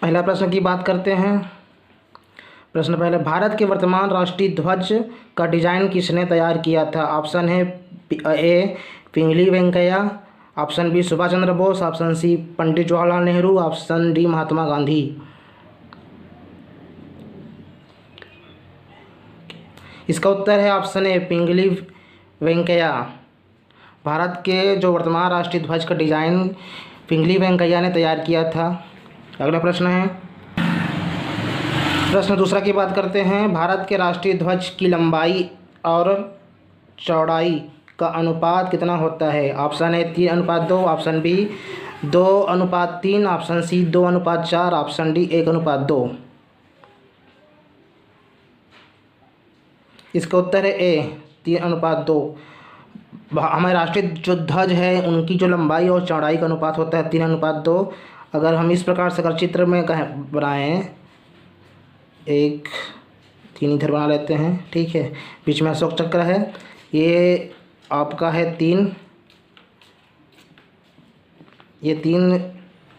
पहला प्रश्न की बात करते हैं। प्रश्न पहले, भारत के वर्तमान राष्ट्रीय ध्वज का डिजाइन किसने तैयार किया था? ऑप्शन है ए पिंगली Venkaiah, option B Subhash Chandra Bose, option C Pandit Jawaharlal Nehru, option D Mahatma Gandhi. इसका उत्तर है ऑप्शन ए पिंगली वेंकैया। भारत के जो वर्तमान राष्ट्रीय ध्वज का डिजाइन पिंगली वेंकैया ने तैयार किया था। अगला प्रश्न है, प्रश्न दूसरा की बात करते हैं। भारत के राष्ट्रीय ध्वज की लंबाई और चौड़ाई का अनुपात कितना होता है? Option A 3:2, option B 2:3, option C 2:4, option D 1:2। इसका उत्तर है ए 3:2। हमारे राष्ट्रीय जो ध्वज है उनकी जो लंबाई और चौड़ाई का अनुपात होता है 3:2। अगर हम इस प्रकार से अगर चित्र में बनाएं, एक 3 इधर बना लेते हैं, ठीक है, बीच में अशोक चक्र है, ये आपका है 3, ये 3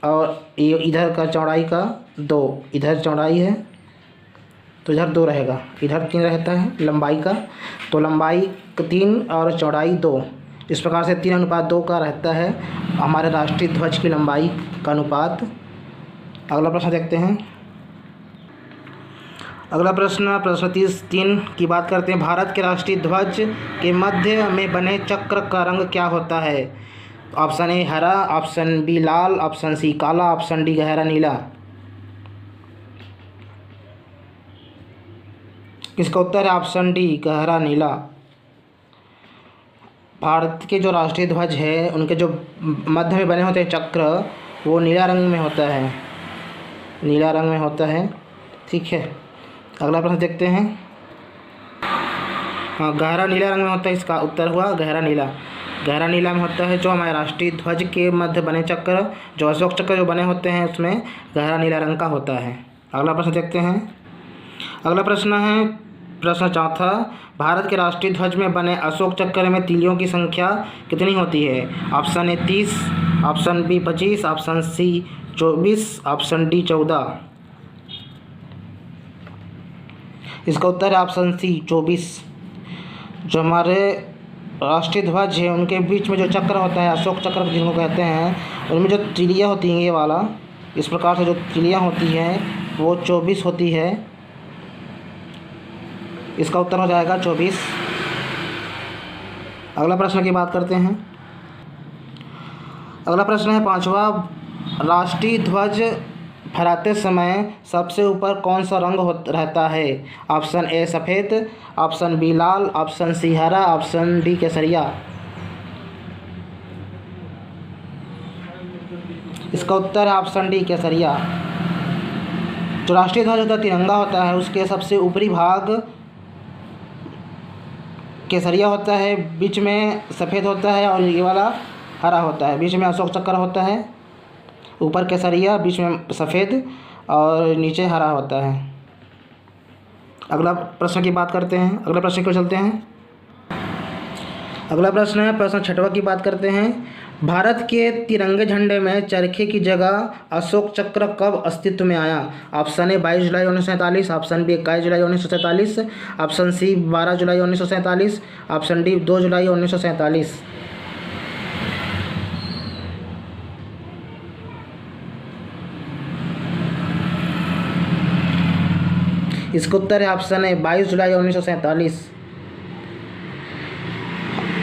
और ये इधर का चौड़ाई का 2, इधर चौड़ाई है तो इधर 2 रहेगा, इधर 3 रहता है लंबाई का, तो लंबाई 3 और चौड़ाई 2, इस प्रकार से 3:2 का रहता है हमारे राष्ट्रीय ध्वज की लंबाई का अनुपात। अगला प्रश्न देखते हैं। अगला प्रश्न 3 की बात करते हैं। भारत के राष्ट्रीय ध्वज के मध्य में बने चक्र का रंग क्या होता है? ऑप्शन ए हरा, ऑप्शन बी लाल, ऑप्शन सी काला, ऑप्शन डी गहरा नीला। इसका उत्तर है ऑप्शन डी गहरा नीला। भारत के जो राष्ट्रीय ध्वज है उनके जो मध्य में बने होते हैं चक्र, वो नीला रंग में होता है, नीला रंग में होता है, ठीक है। अगला प्रश्न देखते हैं। हाँ, गहरा नीला रंग में होता है, इसका उत्तर हुआ गहरा नीला। गहरा नीला में होता है जो हमारे राष्ट्रीय ध्वज के मध्य बने चक्र, जो अशोक चक्र जो बने होते हैं उसमें गहरा नीला रंग का होता है। अगला प्रश्न देखते हैं। अगला प्रश्न है प्रश्न चौथा, भारत के राष्ट्रीय ध्वज में बने अशोक चक्र में तीलियों की संख्या कितनी होती है? Option A 30, option B 25, option C 24, option D 14। इसका उत्तर है ऑप्शन सी 24। जो हमारे राष्ट्रीय ध्वज है उनके बीच में जो चक्र होता है, अशोक चक्र जिनको कहते हैं, उनमें जो तीलियाँ होती हैं, ये वाला इस प्रकार से जो तीलियाँ होती हैं वो 24 होती है। इसका उत्तर हो जाएगा 24। अगला प्रश्न की बात करते हैं। अगला प्रश्न है पांचवा, राष्ट्रीय ध्वज फहराते समय सबसे ऊपर कौन सा रंग रहता है? ऑप्शन ए सफ़ेद, ऑप्शन बी लाल, ऑप्शन सी हरा, ऑप्शन डी केसरिया। इसका उत्तर है ऑप्शन डी केसरिया। जो राष्ट्रीय ध्वज होता है, तिरंगा होता है, उसके सबसे ऊपरी भाग केसरिया होता है, बीच में सफ़ेद होता है और ये वाला हरा होता है, बीच में अशोक चक्र होता है, ऊपर केसरिया, बीच में सफ़ेद और नीचे हरा होता है। अगला प्रश्न की बात करते हैं। अगला प्रश्न को चलते हैं। अगला प्रश्न है प्रश्न छठवां की बात करते हैं। भारत के तिरंगे झंडे में चरखे की जगह अशोक चक्र कब अस्तित्व में आया? ऑप्शन ए 22 जुलाई 1947, ऑप्शन बी 21 जुलाई 1947, ऑप्शन सी 12 जुलाई 1947, ऑप्शन डी 2 जुलाई 1947। इसका उत्तर है ऑप्शन है 22 जुलाई 1947।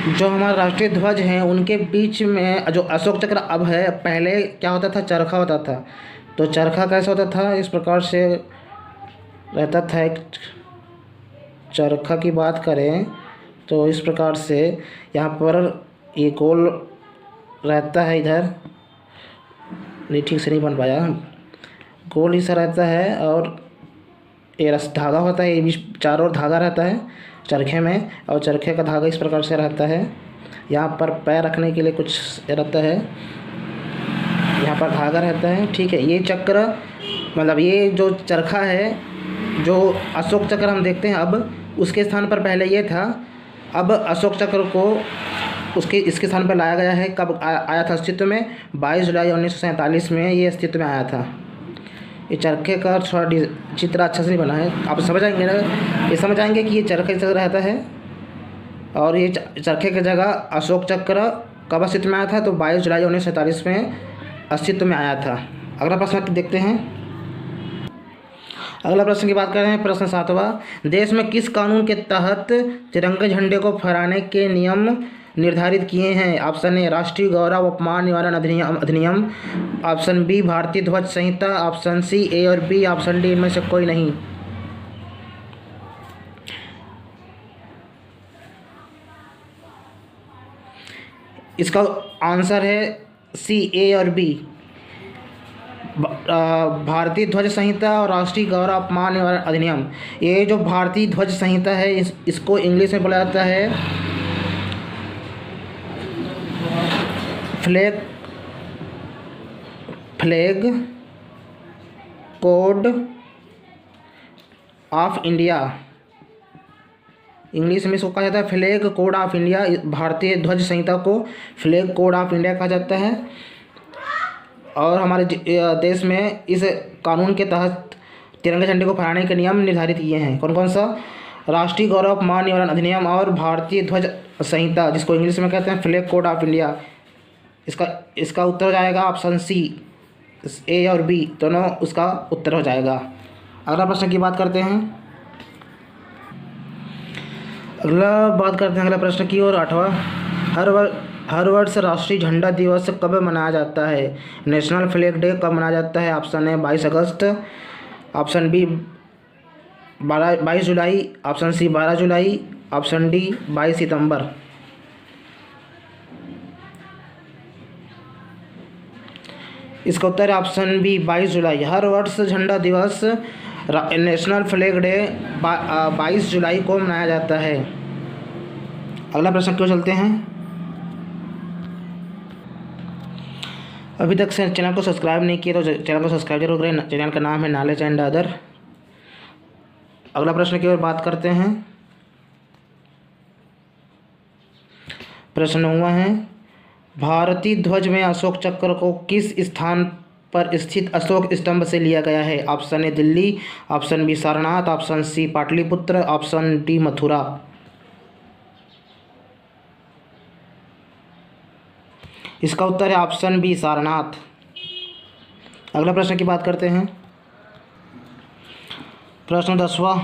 जो हमारा राष्ट्रीय ध्वज हैं उनके बीच में जो अशोक चक्र अब है, पहले क्या होता था, चरखा होता था। तो चरखा कैसे होता था, इस प्रकार से रहता था। एक चरखा की बात करें तो इस प्रकार से यहाँ पर ये गोल रहता है, इधर नहीं ठीक से नहीं बन पाया, गोल ऐसा रहता है और ये धागा होता है, ये बीच चारों ओर धागा रहता है चरखे में, और चरखे का धागा इस प्रकार से रहता है। यहाँ पर पैर रखने के लिए कुछ रहता है, यहाँ पर धागा रहता है, ठीक है। ये चक्र मतलब ये जो चरखा है, जो अशोक चक्र हम देखते हैं अब, उसके स्थान पर पहले ये था। अब अशोक चक्र को इसके स्थान पर लाया गया है। कब आया था अस्तित्व में? 22 जुलाई 1947 में ये अस्तित्व में आया था। ये चरखे का थोड़ा चित्र अच्छा से नहीं बना है, आप समझ आएंगे ना, ये समझ आएंगे कि ये चरखे से रहता है। और ये चरखे की जगह अशोक चक्र कब अस्तित्व में आया था, तो 22 जुलाई 1947 में अस्तित्व में आया था। अगला प्रश्न देखते हैं। अगला प्रश्न की बात कर रहे हैं, प्रश्न 7वां। देश में किस कानून के तहत तिरंगे झंडे को फहराने के नियम निर्धारित किए हैं? ऑप्शन ए राष्ट्रीय गौरव अपमान निवारण अधिनियम, ऑप्शन बी भारतीय ध्वज संहिता, ऑप्शन सी ए और बी, ऑप्शन डी इनमें से कोई नहीं। इसका आंसर है सी, ए और बी, भारतीय ध्वज संहिता और राष्ट्रीय गौरव अपमान निवारण अधिनियम। ये जो भारतीय ध्वज संहिता है इसको इंग्लिश में बोला जाता है flag code of India. English में इसको कहा जाता है फ्लैग कोड ऑफ इंडिया। भारतीय ध्वज संहिता को फ्लैग कोड ऑफ इंडिया कहा जाता है। और हमारे देश में इस कानून के तहत तिरंगे झंडे को फहराने के नियम निर्धारित किए हैं। कौन कौन सा? राष्ट्रीय गौरव अपमान निवारण अधिनियम और भारतीय ध्वज संहिता, जिसको इंग्लिश में कहते हैं फ्लैग कोड ऑफ इंडिया। इसका उत्तर हो जाएगा ऑप्शन सी, ए और बी दोनों उसका उत्तर हो जाएगा। अगला प्रश्न की बात करते हैं। अगला प्रश्न की और 8वां। हर वर्ष राष्ट्रीय झंडा दिवस कब मनाया जाता है? नेशनल फ्लैग डे कब मनाया जाता है? ऑप्शन ए 22 अगस्त, ऑप्शन बी 22 जुलाई, ऑप्शन सी 12 जुलाई, ऑप्शन डी 22 सितंबर। इसका उत्तर है ऑप्शन बी 22 जुलाई। हर वर्ष झंडा दिवस नेशनल फ्लैग डे 22 जुलाई को मनाया जाता है। अगला प्रश्न क्यों चलते हैं। अभी तक से चैनल को सब्सक्राइब नहीं किया तो चैनल को सब्सक्राइब जरूर करें। चैनल का नाम है नॉलेज एंड अदर। अगला प्रश्न की ओर बात करते हैं। प्रश्न 9वां है, भारतीय ध्वज में अशोक चक्र को किस स्थान पर स्थित अशोक स्तंभ से लिया गया है? Option A Delhi, option B Sarnath, option C Pataliputra, option D Mathura. इसका उत्तर है ऑप्शन बी सारनाथ। अगला प्रश्न की बात करते हैं। प्रश्न 10वां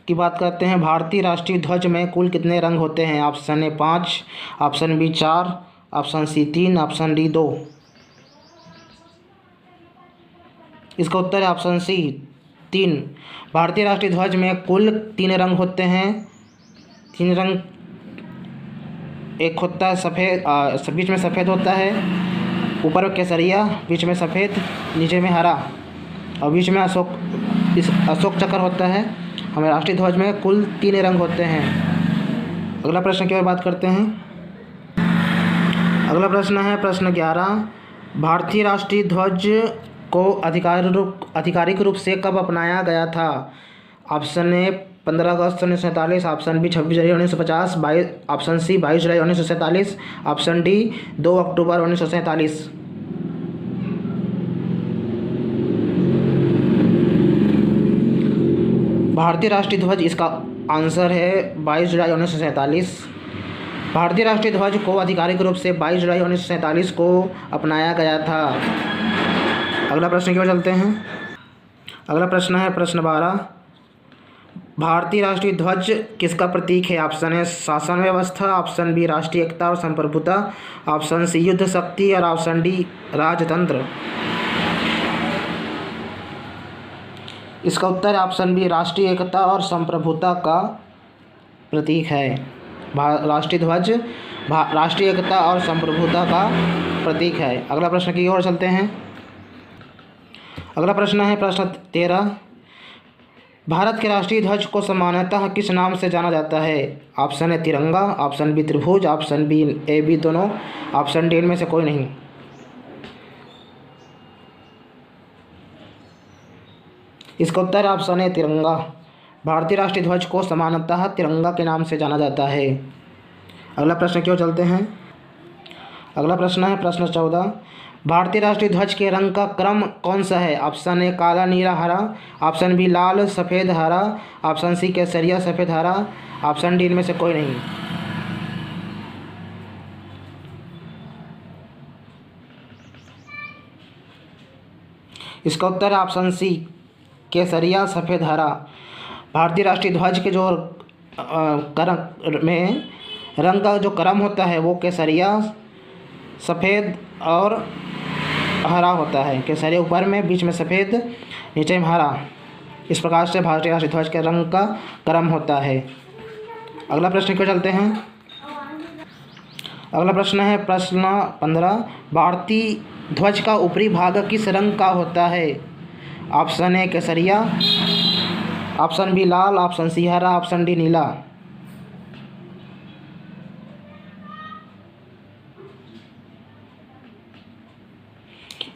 की बात करते हैं। भारतीय राष्ट्रीय ध्वज में कुल कितने रंग होते हैं? Option A 5, option B 4, option C 3, option D 2। इसका उत्तर है ऑप्शन सी 3। भारतीय राष्ट्रीय ध्वज में कुल 3 रंग होते हैं। 3 रंग, एक होता है सफ़ेद, बीच में सफ़ेद होता है, ऊपर में केसरिया, बीच में सफ़ेद, नीचे में हरा और बीच में अशोक चक्र होता है। हमारे राष्ट्रीय ध्वज में कुल 3 रंग होते हैं। अगला प्रश्न की ओर बात करते हैं। अगला प्रश्न है प्रश्न 11। भारतीय राष्ट्रीय ध्वज को आधिकारिक रूप से कब अपनाया गया था? ऑप्शन ए 15 अगस्त 1947, ऑप्शन बी 26 जुलाई 1950, ऑप्शन सी 22 जुलाई 1947, ऑप्शन डी 2 अक्टूबर 1947। भारतीय राष्ट्रीय ध्वज, इसका आंसर है 22 जुलाई 1947। भारतीय राष्ट्रीय ध्वज को आधिकारिक रूप से 22 जुलाई 1947 को अपनाया गया था। अगला प्रश्न की ओर चलते हैं। अगला प्रश्न है प्रश्न 12। भारतीय राष्ट्रीय ध्वज किसका प्रतीक है? ऑप्शन ए शासन व्यवस्था, ऑप्शन बी राष्ट्रीय एकता और संप्रभुता, ऑप्शन सी युद्ध शक्ति और ऑप्शन डी राजतंत्र। इसका उत्तर है ऑप्शन बी राष्ट्रीय एकता और संप्रभुता का प्रतीक है। राष्ट्रीय ध्वज राष्ट्रीय एकता और संप्रभुता का प्रतीक है। अगला प्रश्न की ओर चलते हैं। अगला प्रश्न है प्रश्न 13। भारत के राष्ट्रीय ध्वज को सामान्यतः किस नाम से जाना जाता है? ऑप्शन ए तिरंगा, ऑप्शन बी त्रिभुज, ऑप्शन बी ए बी दोनों, ऑप्शन डी इनमें से कोई नहीं। इसका उत्तर है ऑप्शन ए तिरंगा। भारतीय राष्ट्रीय ध्वज को सामान्यतः तिरंगा के नाम से जाना जाता है। अगला प्रश्न की ओर चलते हैं। अगला प्रश्न है प्रश्न 14। भारतीय राष्ट्रीय ध्वज के रंग का क्रम कौन सा है? ऑप्शन ए काला नीला हरा, ऑप्शन बी लाल सफ़ेद हरा, ऑप्शन सी केसरिया सफ़ेद हरा, ऑप्शन डी इनमें से कोई नहीं। इसका उत्तर है ऑप्शन सी केसरिया सफ़ेद हरा। भारतीय राष्ट्रीय ध्वज के जो रंग का जो क्रम होता है वो केसरिया सफ़ेद और हरा होता है। केसरिया ऊपर में, बीच में सफ़ेद, नीचे में हरा। इस प्रकार से भारतीय राष्ट्रीय ध्वज के रंग का क्रम होता है। अगला प्रश्न को चलते हैं। अगला प्रश्न है प्रश्न 15। भारतीय ध्वज का ऊपरी भाग किस रंग का होता है? ऑप्शन ए केसरिया, ऑप्शन बी लाल, ऑप्शन सी हरा, ऑप्शन डी नीला।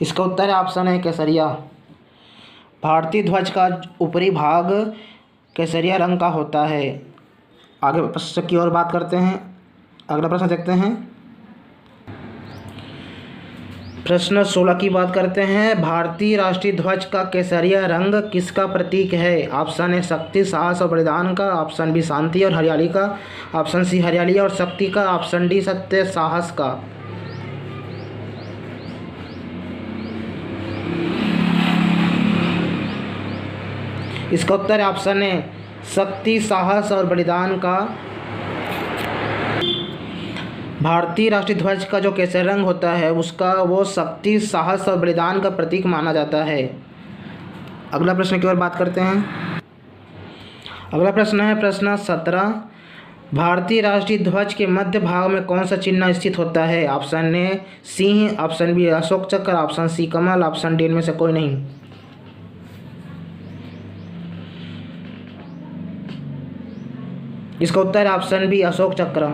इसका उत्तर है ऑप्शन है केसरिया। भारतीय ध्वज का ऊपरी भाग केसरिया रंग का होता है। आगे प्रश्न की ओर बात करते हैं। अगला प्रश्न देखते हैं। प्रश्न 16 की बात करते हैं। भारतीय राष्ट्रीय ध्वज का केसरिया रंग किसका प्रतीक है? ऑप्शन ए शक्ति, साहस और बलिदान का, ऑप्शन बी शांति और हरियाली का, ऑप्शन सी हरियाली और शक्ति का, ऑप्शन डी सत्य साहस का। इसका उत्तर है ऑप्शन ए शक्ति, साहस और बलिदान का। भारतीय राष्ट्रीय ध्वज का जो केसरी रंग होता है उसका वो शक्ति, साहस और बलिदान का प्रतीक माना जाता है। अगला प्रश्न की ओर बात करते हैं। अगला प्रश्न है प्रश्न 17। भारतीय राष्ट्रीय ध्वज के मध्य भाग में कौन सा चिन्ह स्थित होता है? ऑप्शन ए सिंह, option B Ashok Chakra, option C कमल, ऑप्शन डी इनमें से कोई नहीं। इसका उत्तर है ऑप्शन बी अशोक चक्र।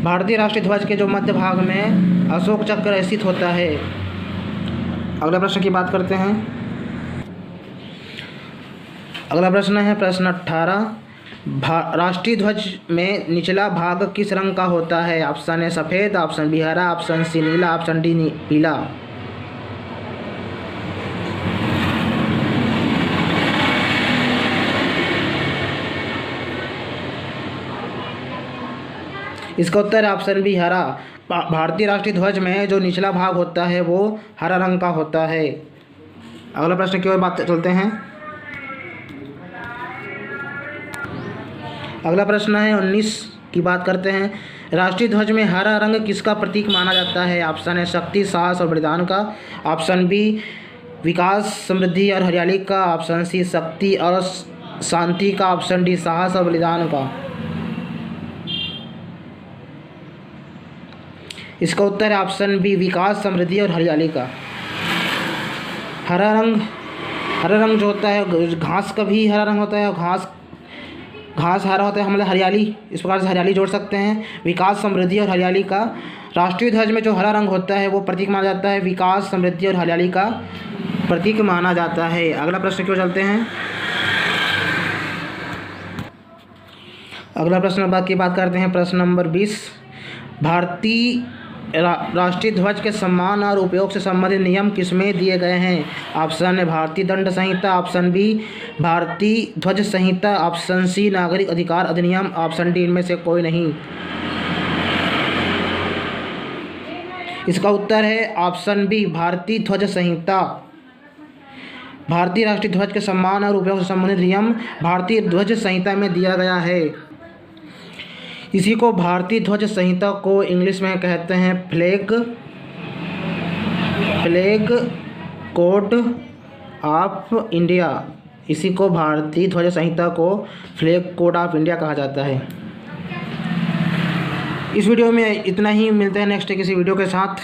भारतीय राष्ट्रीय ध्वज के जो मध्य भाग में अशोक चक्र स्थित होता है। अगला प्रश्न की बात करते हैं। अगला प्रश्न है प्रश्न 18। राष्ट्रीय ध्वज में निचला भाग किस रंग का होता है? ऑप्शन ए सफ़ेद, ऑप्शन बी हरा, ऑप्शन सी नीला, ऑप्शन डी पीला। इसका उत्तर है ऑप्शन बी हरा। भारतीय राष्ट्रीय ध्वज में जो निचला भाग होता है वो हरा रंग का होता है। अगला प्रश्न की ओर बात चलते हैं। अगला प्रश्न है 19 की बात करते हैं। राष्ट्रीय ध्वज में हरा रंग किसका प्रतीक माना जाता है? ऑप्शन है शक्ति, साहस और बलिदान का, ऑप्शन बी विकास, समृद्धि और हरियाली का, ऑप्शन सी शक्ति और शांति का, ऑप्शन डी साहस और बलिदान का। इसका उत्तर है ऑप्शन बी विकास, समृद्धि और हरियाली का। हरा रंग जो होता है घास का भी हरा रंग होता है, और घास हरा होता है, हम मतलब हरियाली, इस प्रकार से हरियाली जोड़ सकते हैं। विकास, समृद्धि और हरियाली का। राष्ट्रीय ध्वज में जो हरा रंग होता है वो प्रतीक माना जाता है, विकास, समृद्धि और हरियाली का प्रतीक माना जाता है। अगला प्रश्न क्यों चलते हैं। अगला प्रश्न की बात करते हैं। प्रश्न नंबर 20। भारतीय राष्ट्रीय ध्वज के सम्मान और उपयोग से संबंधित नियम किसमें दिए गए हैं? ऑप्शन ए भारतीय दंड संहिता, ऑप्शन बी भारतीय ध्वज संहिता, ऑप्शन सी नागरिक अधिकार अधिनियम, ऑप्शन डी इनमें से कोई नहीं। इसका उत्तर है ऑप्शन बी भारतीय ध्वज संहिता। भारतीय राष्ट्रीय ध्वज के सम्मान और उपयोग से संबंधित नियम भारतीय ध्वज संहिता में दिया गया है। इसी को भारतीय ध्वज संहिता को इंग्लिश में कहते हैं फ्लैग कोड ऑफ इंडिया। इसी को भारतीय ध्वज संहिता को फ्लैग कोड ऑफ इंडिया कहा जाता है। इस वीडियो में इतना ही। मिलते हैं नेक्स्ट किसी वीडियो के साथ।